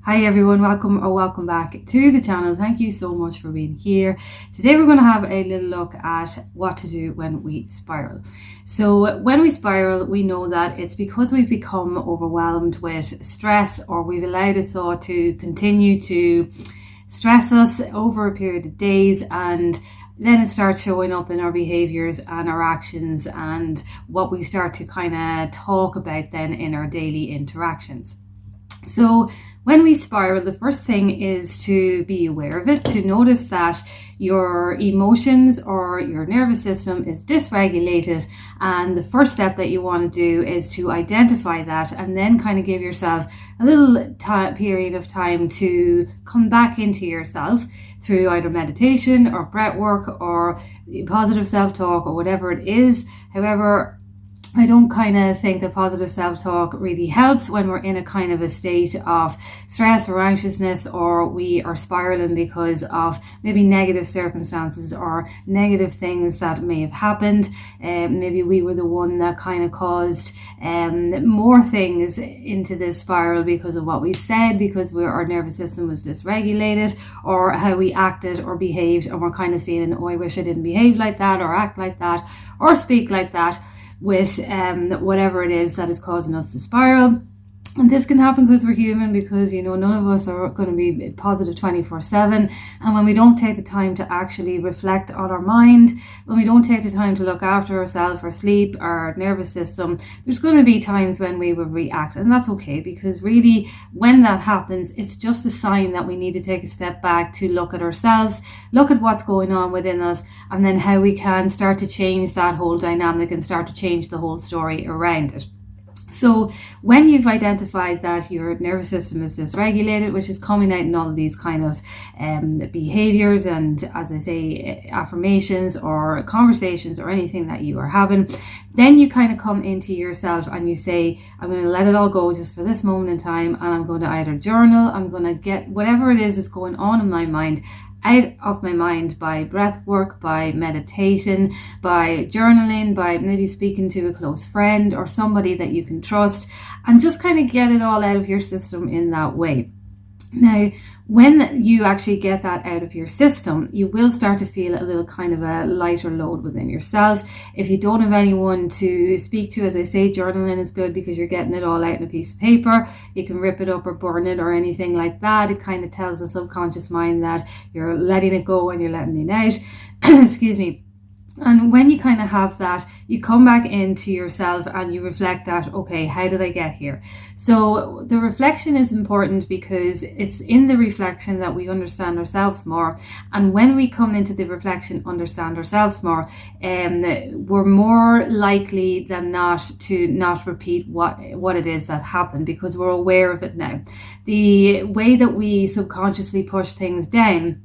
Hi everyone, welcome back to the channel. Thank you so much for being here. Today we're going to have a little look at what to do when we spiral. So when we spiral, we know that it's because we've become overwhelmed with stress, or we've allowed a thought to continue to stress us over a period of days, and then it starts showing up in our behaviors and our actions and what we start to kind of talk about then in our daily interactions. So when we spiral, the first thing is to be aware of it, to notice that your emotions or your nervous system is dysregulated. And the first step that you want to do is to identify that, and then kind of give yourself a little period of time to come back into yourself through either meditation or breath work or positive self-talk or whatever it is. However, I don't kind of think that positive self-talk really helps when we're in a kind of a state of stress or anxiousness, or we are spiraling because of maybe negative circumstances or negative things that may have happened. Maybe we were the one that kind of caused more things into this spiral because of what we said, because our nervous system was dysregulated, or how we acted or behaved, and we're kind of feeling, oh, I wish I didn't behave like that or act like that or speak like that, with whatever it is that is causing us to spiral. And this can happen because we're human, because none of us are going to be positive 24/7. And when we don't take the time to actually reflect on our mind, when we don't take the time to look after ourselves, our sleep, our nervous system, there's going to be times when we will react, and that's okay, because really when that happens, it's just a sign that we need to take a step back to look at ourselves, look at what's going on within us, and then how we can start to change that whole dynamic and start to change the whole story around it. So when you've identified that your nervous system is dysregulated, which is coming out in all of these kind of behaviors and, as I say, affirmations or conversations or anything that you are having, then you kind of come into yourself and you say, I'm going to let it all go just for this moment in time, and I'm going to either journal, I'm going to get whatever it is that's going on in my mind out of my mind by breath work, by meditation, by journaling, by maybe speaking to a close friend or somebody that you can trust, and just kind of get it all out of your system in that way. Now, when you actually get that out of your system, you will start to feel a little kind of a lighter load within yourself. If you don't have anyone to speak to, as I say, journaling is good because you're getting it all out in a piece of paper. You can rip it up or burn it or anything like that. It kind of tells the subconscious mind that you're letting it go and you're letting it out. Excuse me. And when you kind of have that, you come back into yourself and you reflect that, okay, how did I get here? So the reflection is important because it's in the reflection that we understand ourselves more. And when we come into the reflection, understand ourselves more, we're more likely than not to not repeat what it is that happened, because we're aware of it now. The way that we subconsciously push things down,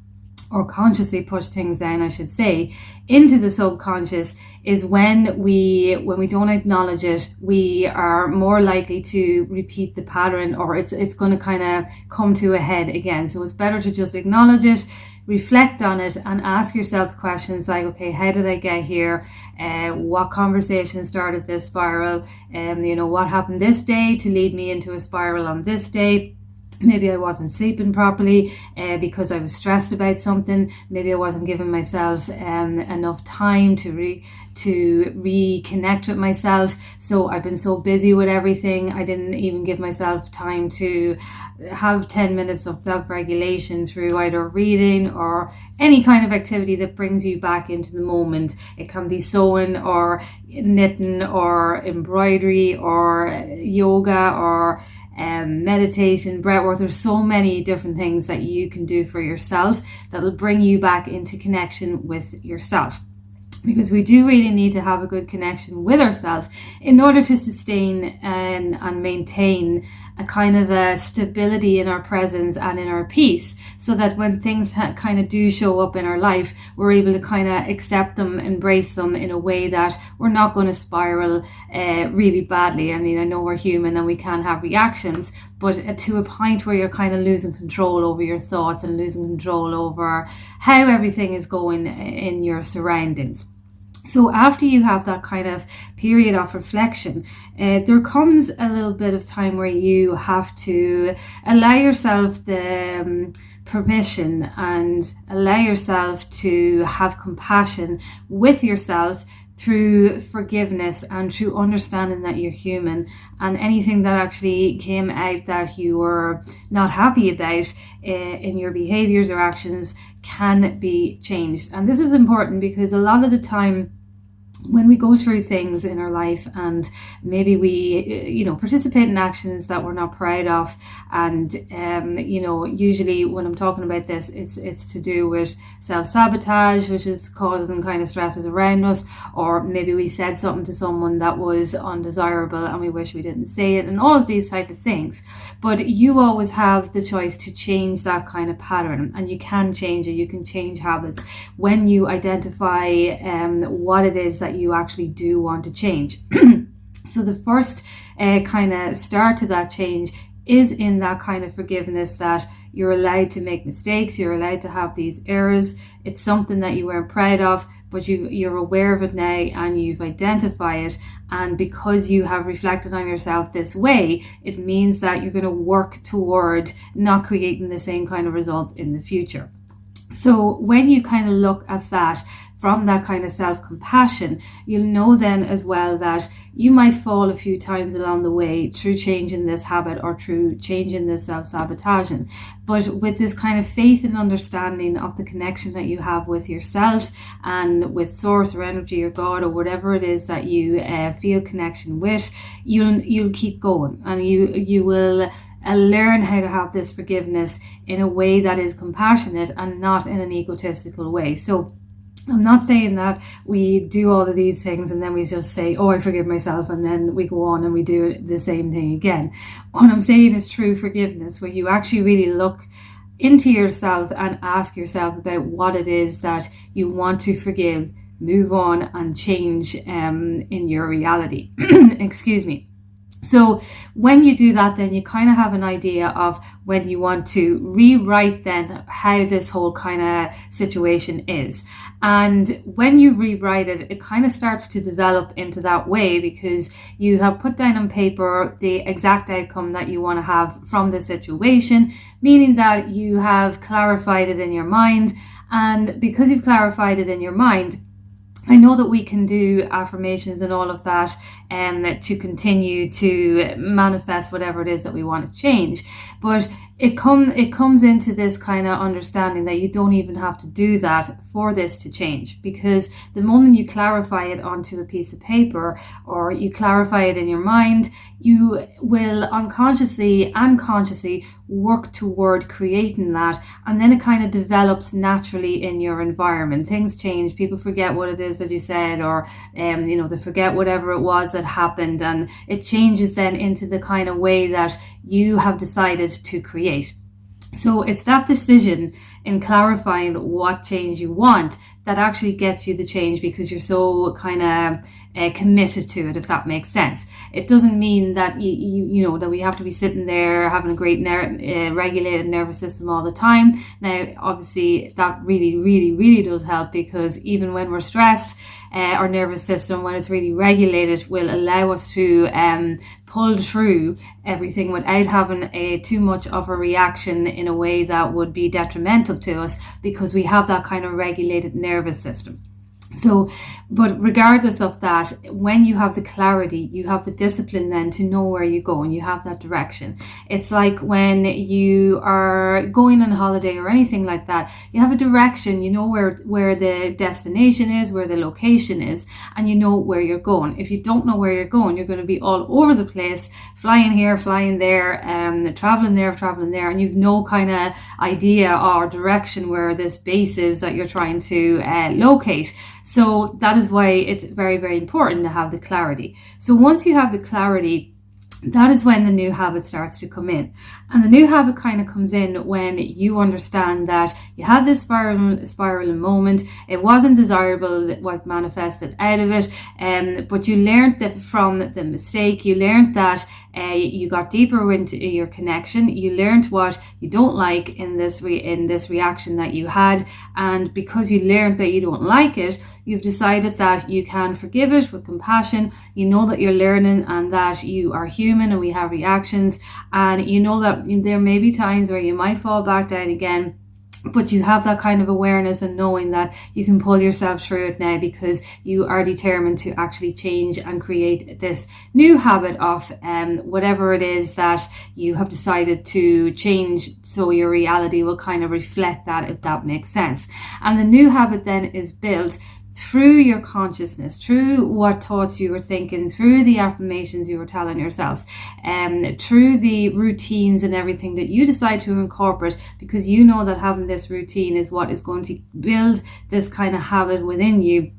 or consciously push things down, I should say, into the subconscious, is when we don't acknowledge it, we are more likely to repeat the pattern, or it's going to kind of come to a head again. So it's better to just acknowledge it, reflect on it, and ask yourself questions like, okay, how did I get here? What conversation started this spiral? What happened this day to lead me into a spiral on this day? Maybe I wasn't sleeping properly because I was stressed about something. Maybe I wasn't giving myself enough time to reconnect with myself. So I've been so busy with everything, I didn't even give myself time to have 10 minutes of self-regulation through either reading or any kind of activity that brings you back into the moment. It can be sewing or knitting or embroidery or yoga or meditation, breathwork. There's so many different things that you can do for yourself that'll bring you back into connection with yourself, because we do really need to have a good connection with ourselves in order to sustain and maintain a kind of a stability in our presence and in our peace, so that when things kind of do show up in our life, we're able to kind of accept them, embrace them in a way that we're not going to spiral really badly. I mean, I know we're human and we can have reactions, but to a point where you're kind of losing control over your thoughts and losing control over how everything is going in your surroundings. So after you have that kind of period of reflection, there comes a little bit of time where you have to allow yourself the permission and allow yourself to have compassion with yourself through forgiveness and through understanding that you're human, and anything that actually came out that you were not happy about in your behaviors or actions can be changed. And this is important because a lot of the time when we go through things in our life and maybe we participate in actions that we're not proud of, and usually when I'm talking about this, it's to do with self-sabotage, which is causing kind of stresses around us, or maybe we said something to someone that was undesirable and we wish we didn't say it, and all of these type of things. But you always have the choice to change that kind of pattern, and you can change it. You can change habits when you identify what it is that you actually do want to change. So the first kind of start to that change is in that kind of forgiveness, that you're allowed to make mistakes, you're allowed to have these errors. It's something that you weren't proud of, but you're aware of it now and you've identified it. And because you have reflected on yourself this way, it means that you're going to work toward not creating the same kind of result in the future. So when you kind of look at that from that kind of self-compassion, you'll know then as well that you might fall a few times along the way through changing this habit or through changing this self-sabotaging. But with this kind of faith and understanding of the connection that you have with yourself and with source or energy or God or whatever it is that you feel connection with, you'll keep going, and you will learn how to have this forgiveness in a way that is compassionate and not in an egotistical way. So I'm not saying that we do all of these things and then we just say, oh, I forgive myself, and then we go on and we do the same thing again. What I'm saying is true forgiveness, where you actually really look into yourself and ask yourself about what it is that you want to forgive, move on and change in your reality. Excuse me. So when you do that, then you kind of have an idea of when you want to rewrite then how this whole kind of situation is. And when you rewrite it, it kind of starts to develop into that way, because you have put down on paper the exact outcome that you want to have from the situation, meaning that you have clarified it in your mind. And because you've clarified it in your mind, I know that we can do affirmations and all of that to continue to manifest whatever it is that we want to change. But it comes into this kind of understanding that you don't even have to do that for this to change, because the moment you clarify it onto a piece of paper or you clarify it in your mind, you will unconsciously and consciously work toward creating that, and then it kind of develops naturally in your environment. Things change, people forget what it is that you said, or they forget whatever it was that happened, and it changes then into the kind of way that you have decided to create. So it's that decision in clarifying what change you want that actually gets you the change, because you're so kind of committed to it, if that makes sense. It doesn't mean that that we have to be sitting there having a great regulated nervous system all the time. Now, obviously, that really, really, really does help, because even when we're stressed, our nervous system, when it's really regulated, will allow us to pull through everything without having too much of a reaction in a way that would be detrimental to us, because we have that kind of regulated nervous system. So, but regardless of that, when you have the clarity, you have the discipline then to know where you go, and you have that direction. It's like when you are going on holiday or anything like that, you have a direction, you know where the destination is, where the location is, and you know where you're going. If you don't know where you're going, you're going to be all over the place, flying here, flying there, traveling there, and you've no kind of idea or direction where this base is that you're trying to locate. So that is why it's very, very important to have the clarity. So once you have the clarity, that is when the new habit starts to come in. And the new habit kind of comes in when you understand that you had this spiraling moment. It wasn't desirable what manifested out of it, but you learned that from the mistake. You learned that you got deeper into your connection. You learned what you don't like in this reaction that you had, and because you learned that you don't like it, you've decided that you can forgive it with compassion. You know that you're learning and that you are human and we have reactions, and you know that there may be times where you might fall back down again, but you have that kind of awareness and knowing that you can pull yourself through it now because you are determined to actually change and create this new habit of whatever it is that you have decided to change, so your reality will kind of reflect that, if that makes sense. And the new habit then is built through your consciousness, through what thoughts you were thinking, through the affirmations you were telling yourselves, through the routines and everything that you decide to incorporate, because you know that having this routine is what is going to build this kind of habit within you,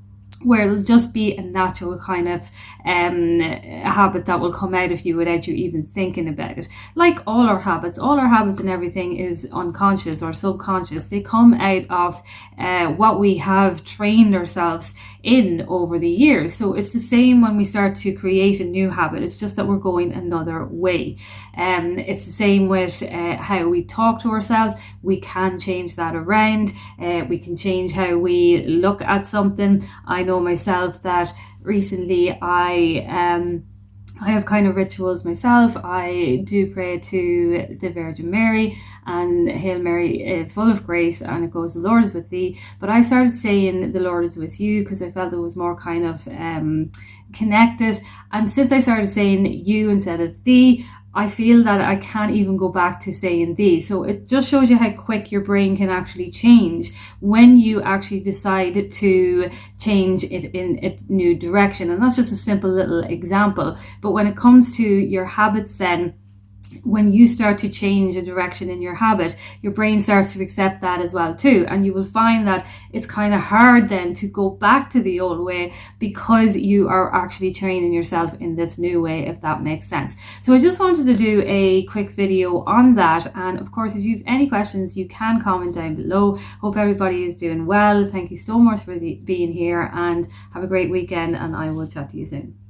where it'll just be a natural kind of habit that will come out of you without you even thinking about it. Like all our habits and everything is unconscious or subconscious. They come out of what we have trained ourselves in over the years. So it's the same when we start to create a new habit. It's just that we're going another way. It's the same with how we talk to ourselves. We can change that around. We can change how we look at something. I know myself that recently I have kind of rituals myself. I do pray to the Virgin Mary and Hail Mary, full of grace, and it goes, the Lord is with thee. But I started saying the Lord is with you because I felt it was more kind of connected. And since I started saying you instead of thee, I feel that I can't even go back to saying thee. So it just shows you how quick your brain can actually change when you actually decide to change it in a new direction. And that's just a simple little example. But when it comes to your habits then, when you start to change a direction in your habit, your brain starts to accept that as well too. And you will find that it's kind of hard then to go back to the old way because you are actually training yourself in this new way, if that makes sense. So I just wanted to do a quick video on that. And of course, if you have any questions, you can comment down below. Hope everybody is doing well. Thank you so much for being here, and have a great weekend, and I will chat to you soon.